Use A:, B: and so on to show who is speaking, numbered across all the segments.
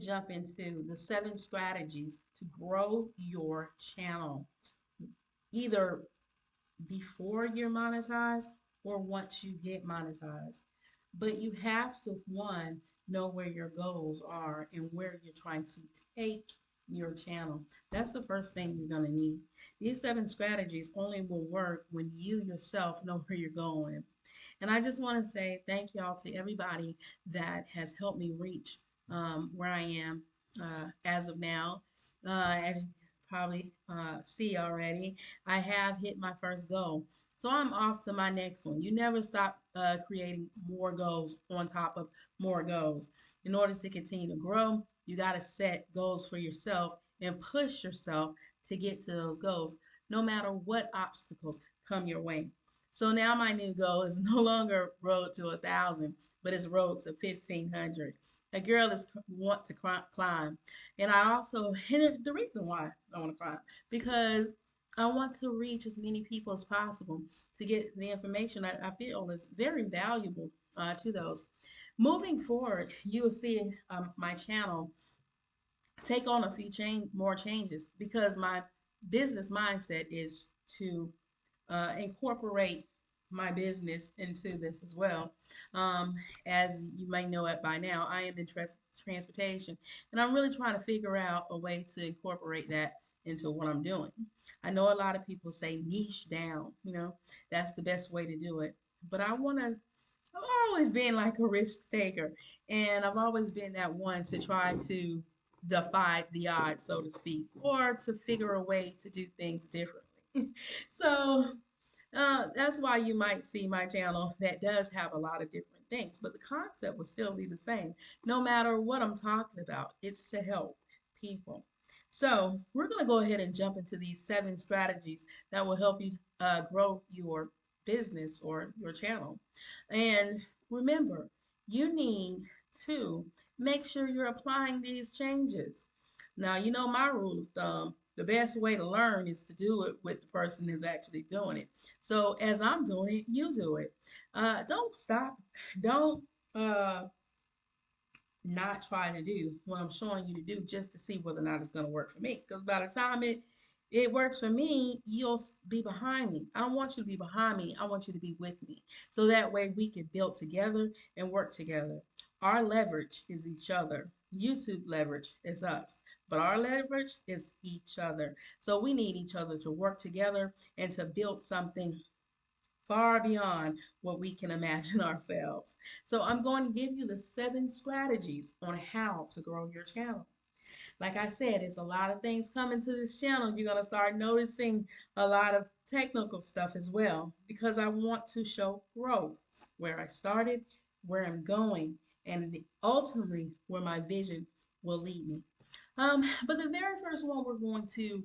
A: jump into the 7 strategies to grow your channel, either before you're monetized or once you get monetized. But you have to, one, know where your goals are and where you're trying to take your channel. That's the first thing you're going to need. These 7 strategies only will work when you yourself know where you're going. And I just want to say thank y'all to everybody that has helped me reach where I am as of now. As you probably see already, I have hit my first goal. So I'm off to my next one. You never stop creating more goals on top of more goals. In order to continue to grow, you got to set goals for yourself and push yourself to get to those goals, no matter what obstacles come your way. So now my new goal is no longer road to 1,000, but it's road to 1,500. A girl is want to climb, and I also and the reason why I want to climb because I want to reach as many people as possible to get the information that I feel is very valuable to those. Moving forward, you will see my channel take on a few more changes because my business mindset is to incorporate my business into this as well. Um, as you may know it by now, I am in transportation, and I'm really trying to figure out a way to incorporate that into what I'm doing. I know a lot of people say niche down, that's the best way to do it. But I've always been like a risk taker, and I've always been that one to try to defy the odds, so to speak, or to figure a way to do things differently. So that's why you might see my channel that does have a lot of different things, but the concept will still be the same. No matter what I'm talking about, it's to help people. So we're going to go ahead and jump into these 7 strategies that will help you grow your business or your channel. And remember, you need to make sure you're applying these changes. Now, you know my rule of thumb. The best way to learn is to do it with the person who's actually doing it. So as I'm doing it, you do it. Don't stop. Don't uh, not try to do what I'm showing you to do just to see whether or not it's going to work for me. Because by the time it works for me, you'll be behind me. I don't want you to be behind me. I want you to be with me. So that way we can build together and work together. Our leverage is each other. YouTube leverage is us, but our leverage is each other. So we need each other to work together and to build something far beyond what we can imagine ourselves. So I'm going to give you the 7 strategies on how to grow your channel. Like I said, it's a lot of things coming to this channel. You're going to start noticing a lot of technical stuff as well because I want to show growth, where I started, where I'm going, and ultimately where my vision will lead me. But the very first one we're going to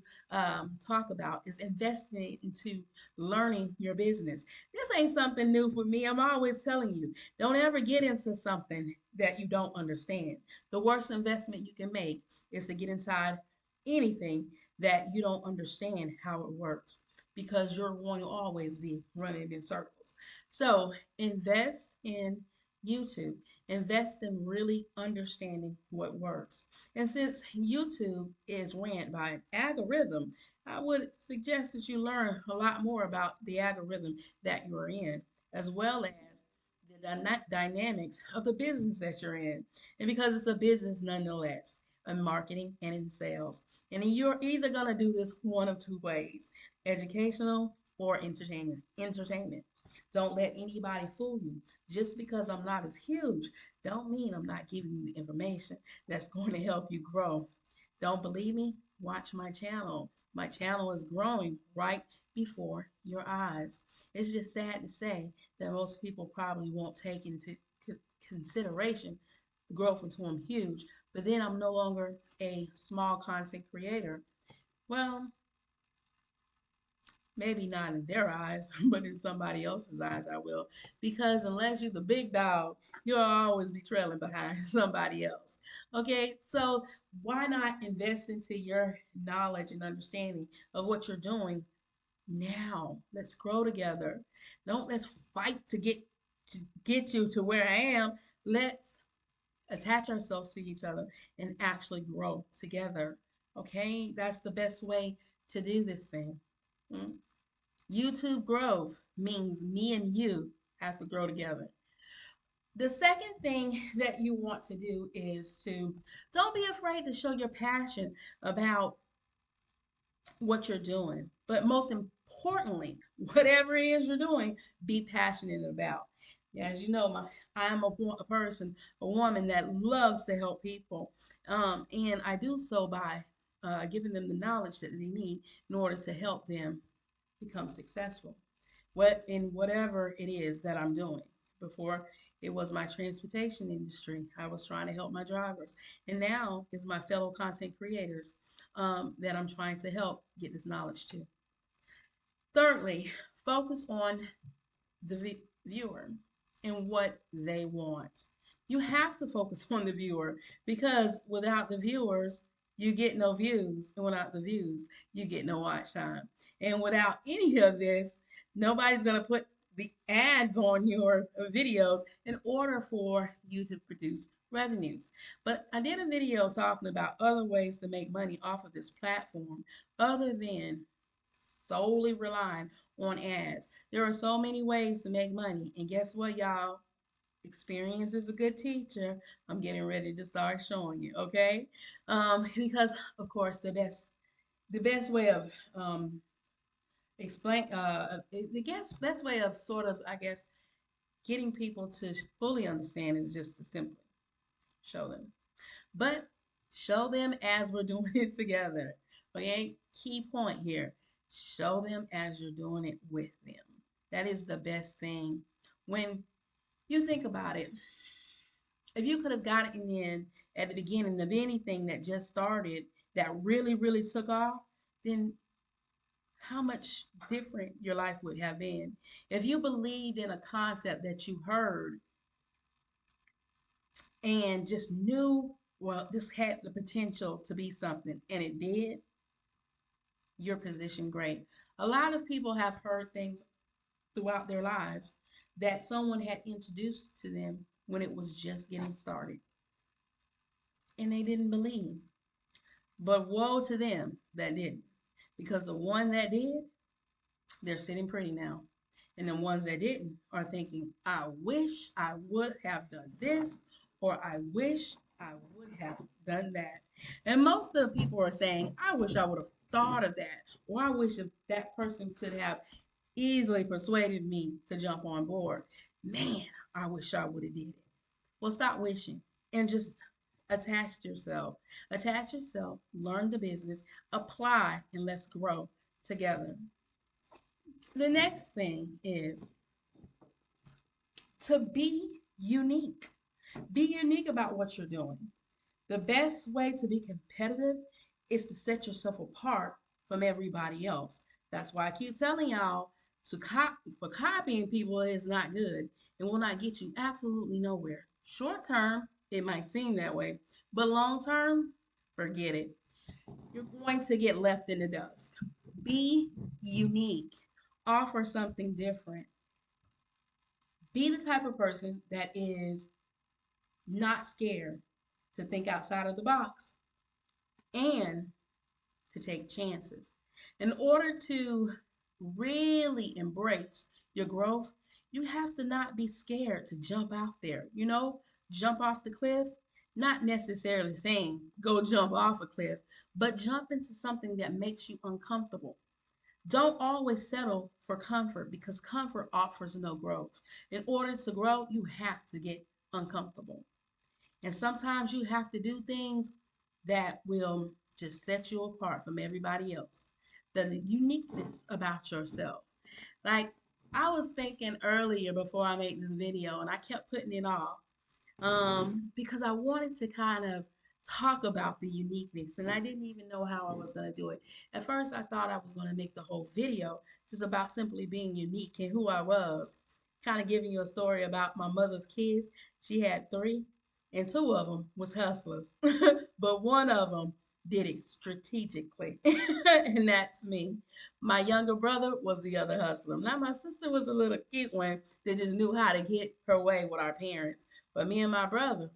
A: talk about is investing into learning your business. This ain't something new for me. I'm always telling you, don't ever get into something that you don't understand. The worst investment you can make is to get inside anything that you don't understand how it works because you're going to always be running in circles. So invest in YouTube. Invest in really understanding what works. And since YouTube is ran by an algorithm, I would suggest that you learn a lot more about the algorithm that you're in, as well as the dynamics of the business that you're in. And because it's a business nonetheless, in marketing and in sales. And you're either going to do this one of two ways, educational or entertainment. Entertainment. Don't let anybody fool you. Just because I'm not as huge, don't mean I'm not giving you the information that's going to help you grow. Don't believe me? Watch my channel. My channel is growing right before your eyes. It's just sad to say that most people probably won't take into consideration the growth until I'm huge, but then I'm no longer a small content creator. Well, maybe not in their eyes, but in somebody else's eyes, I will. Because unless you're the big dog, you'll always be trailing behind somebody else. Okay, so why not invest into your knowledge and understanding of what you're doing now? Let's grow together. Don't let's fight to get you to where I am. Let's attach ourselves to each other and actually grow together. Okay, that's the best way to do this thing. Mm. YouTube growth means me and you have to grow together. The second thing that you want to do is to don't be afraid to show your passion about what you're doing. But most importantly, whatever it is you're doing, be passionate about. As you know, I'm a person, a woman that loves to help people, and I do so by giving them the knowledge that they need in order to help them become successful. What in whatever it is that I'm doing. Before it was my transportation industry, I was trying to help my drivers, and now it's my fellow content creators that I'm trying to help get this knowledge to. Thirdly, focus on the viewer and what they want. You have to focus on the viewer because without the viewers, you get no views. And without the views, you get no watch time. And without any of this, nobody's going to put the ads on your videos in order for you to produce revenues. But I did a video talking about other ways to make money off of this platform other than solely relying on ads. There are so many ways to make money. And guess what, y'all? Experience is a good teacher. I'm getting ready to start showing you, okay? Because of course the best way of explain the best way of sort of I guess getting people to fully understand is just to simply show them. But show them as we're doing it together. Okay? Key point here. Show them as you're doing it with them. That is the best thing. When you think about it, if you could have gotten in at the beginning of anything that just started that really, really took off, then how much different your life would have been. If you believed in a concept that you heard and just knew, well, this had the potential to be something, and it did, you're positioned great. A lot of people have heard things throughout their lives that someone had introduced to them when it was just getting started, and they didn't believe. But woe to them that didn't, because the one that did, they're sitting pretty now. And the ones that didn't are thinking, I wish I would have done this, or I wish I would have done that. And most of the people are saying, I wish I would have thought of that, or I wish if that person could have easily persuaded me to jump on board. Man, I wish I would have did it. Well, stop wishing and just attach yourself. Attach yourself, learn the business, apply, and let's grow together. The next thing is to be unique. Be unique about what you're doing. The best way to be competitive is to set yourself apart from everybody else. That's why I keep telling y'all to for copying people is not good. It will not get you absolutely nowhere. Short term, it might seem that way, but long term, forget it. You're going to get left in the dust. Be unique. Offer something different. Be the type of person that is not scared to think outside of the box and to take chances. In order to really embrace your growth, you have to not be scared to jump out there. Jump off the cliff. Not necessarily saying go jump off a cliff, but jump into something that makes you uncomfortable. Don't always settle for comfort because comfort offers no growth. In order to grow, you have to get uncomfortable. And sometimes you have to do things that will just set you apart from everybody else. The uniqueness about yourself. Like I was thinking earlier before I made this video, and I kept putting it off because I wanted to kind of talk about the uniqueness, and I didn't even know how I was going to do it. At first, I thought I was going to make the whole video just about simply being unique and who I was, kind of giving you a story about my mother's kids. She had three, and two of them was hustlers, but one of them did it strategically, and that's me. My younger brother was the other hustler. Now, my sister was a little kid one that just knew how to get her way with our parents. But me and my brother,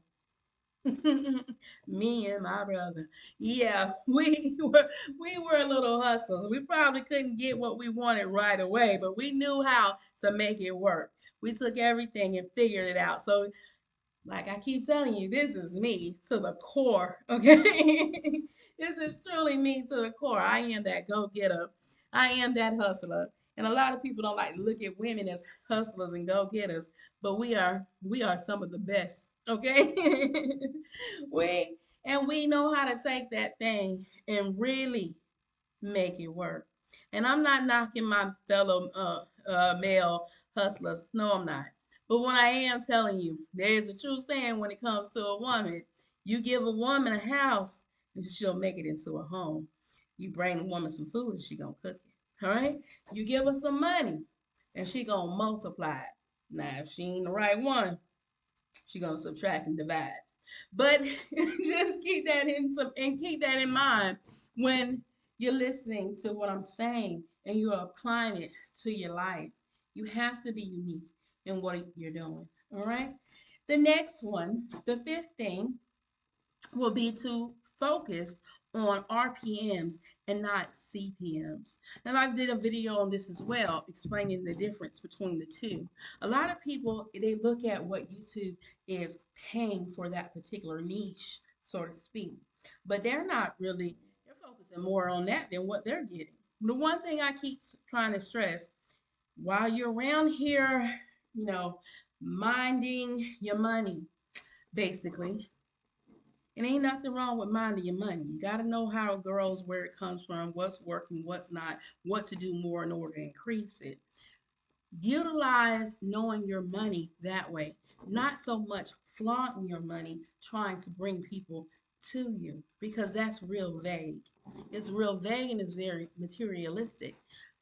A: Me and my brother. Yeah, we were little hustlers. We probably couldn't get what we wanted right away, but we knew how to make it work. We took everything and figured it out. So like I keep telling you, this is me to the core, okay? This is truly me to the core. I am that go-getter. I am that hustler. And a lot of people don't like to look at women as hustlers and go-getters, but we are some of the best, okay? we we know how to take that thing and really make it work. And I'm not knocking my fellow male hustlers. No, I'm not. But what I am telling you, there is a true saying when it comes to a woman. You give a woman a house, and she'll make it into a home. You bring a woman some food, and she gonna cook it. All right. You give her some money, and she gonna multiply it. Now, if she ain't the right one, she gonna subtract and divide. But just keep that keep that in mind when you're listening to what I'm saying and you're applying it to your life. You have to be unique in what you're doing. All right. The next one, the fifth thing, will be to focus on RPMs and not CPMs. And I did a video on this as well, explaining the difference between the two. A lot of people, they look at what YouTube is paying for that particular niche, so to speak, but they're not really, they're focusing more on that than what they're getting. The one thing I keep trying to stress, while you're around here, you know, minding your money, basically, it ain't nothing wrong with minding your money. You got to know how it grows, where it comes from, what's working, what's not, what to do more in order to increase it. Utilize knowing your money that way, not so much flaunting your money, trying to bring people to you, because that's real vague. It's real vague and it's very materialistic.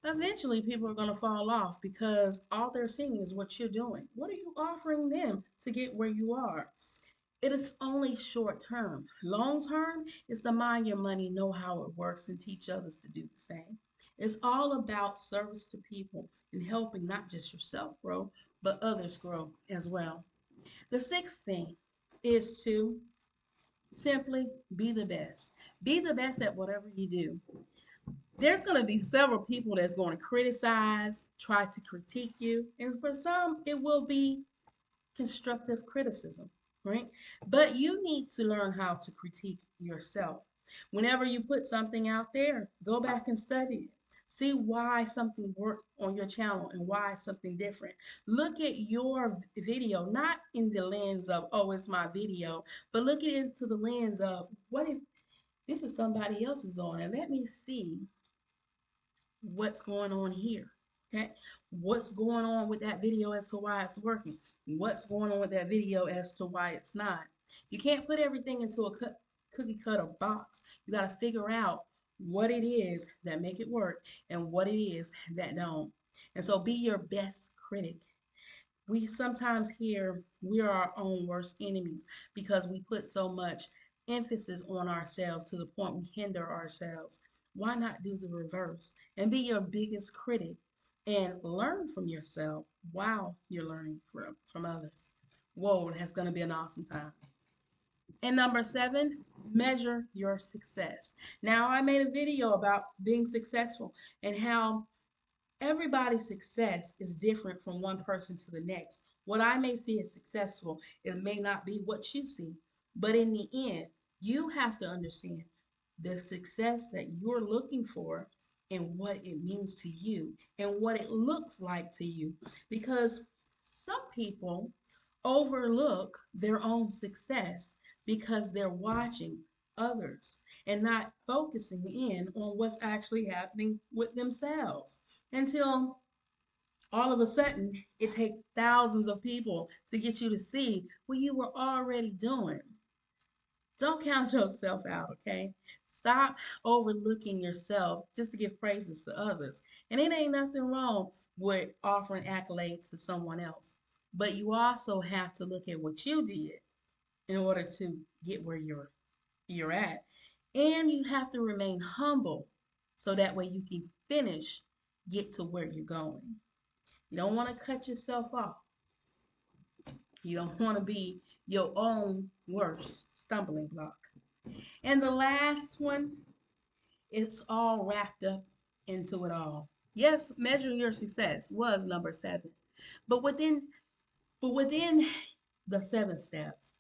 A: Eventually, people are going to fall off because all they're seeing is what you're doing. What are you offering them to get where you are? It is only short term. Long term is to mind your money, know how it works, and teach others to do the same. It's all about service to people and helping not just yourself grow, but others grow as well. The sixth thing is to simply be the best. Be the best at whatever you do. There's going to be several people that's going to criticize, try to critique you, and for some, it will be constructive criticism, right? But you need to learn how to critique yourself. Whenever you put something out there, go back and study it. See why something worked on your channel and why something different. Look at your video, not in the lens of, oh, it's my video, but look at it into the lens of, what if this is somebody else's on, and let me see what's going on here. Okay, what's going on with that video as to why it's working? What's going on with that video as to why it's not? You can't put everything into a cookie cutter box. You got to figure out what it is that make it work and what it is that don't. And so be your best critic. We sometimes hear we are our own worst enemies because we put so much emphasis on ourselves to the point we hinder ourselves. Why not do the reverse and be your biggest critic and learn from yourself while you're learning from others? Whoa, that's going to be an awesome time. And number seven, measure your success. Now, I made a video about being successful and how everybody's success is different from one person to the next. What I may see as successful, it may not be what you see. But in the end, you have to understand the success that you're looking for and what it means to you and what it looks like to you. Because some people overlook their own success because they're watching others and not focusing in on what's actually happening with themselves until all of a sudden it takes thousands of people to get you to see what you were already doing. Don't count yourself out, okay? Stop overlooking yourself just to give praises to others. And it ain't nothing wrong with offering accolades to someone else. But you also have to look at what you did in order to get where you're at. And you have to remain humble so that way you can get to where you're going. You don't want to cut yourself off. You don't want to be your own worst stumbling block. And the last one, it's all wrapped up into it all. Yes, measuring your success was number 7. But within the 7 steps,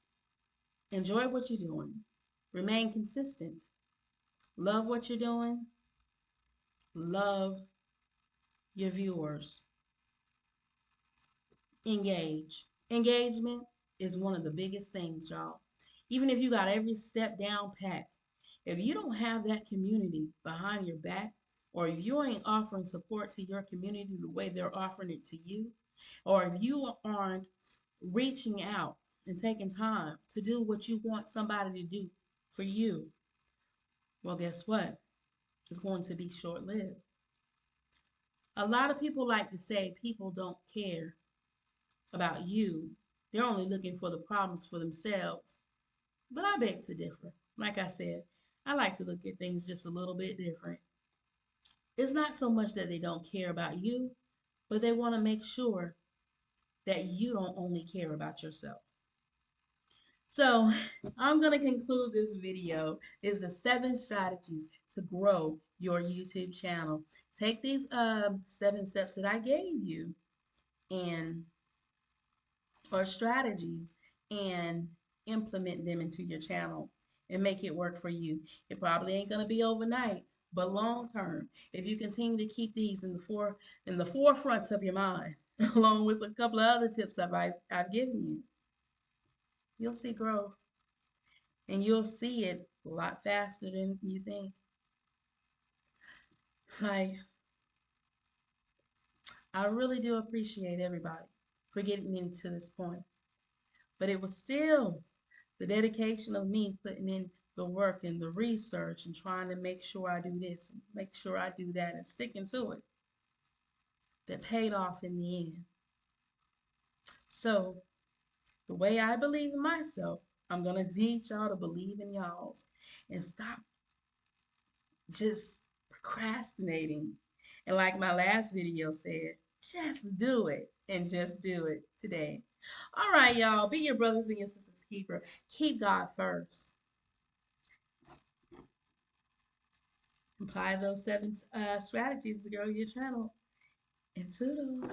A: enjoy what you're doing. Remain consistent. Love what you're doing. Love your viewers. Engage. Engagement is one of the biggest things, y'all. Even if you got every step down pat, if you don't have that community behind your back, or if you ain't offering support to your community the way they're offering it to you, or if you aren't reaching out and taking time to do what you want somebody to do for you, well, guess what? It's going to be short lived. A lot of people like to say people don't care about you. They're only looking for the problems for themselves. But I beg to differ. Like I said, I like to look at things just a little bit different. It's not so much that they don't care about you, but they want to make sure that you don't only care about yourself. So I'm going to conclude this video is the 7 strategies to grow your YouTube channel. Take these 7 steps that I gave you and or strategies and implement them into your channel and make it work for you. It probably ain't going to be overnight, but long term, if you continue to keep these in the forefront of your mind, along with a couple of other tips I've given you, you'll see growth and you'll see it a lot faster than you think. Like, I really do appreciate everybody for getting me to this point, but it was still the dedication of me putting in the work and the research and trying to make sure I do this and make sure I do that and sticking to it that paid off in the end. So, the way I believe in myself, I'm going to need y'all to believe in y'all's and stop just procrastinating. And like my last video said, just do it and just do it today. All right, y'all, be your brothers and your sisters keeper. Keep God first. Apply those 7 strategies to grow your channel. And toodles.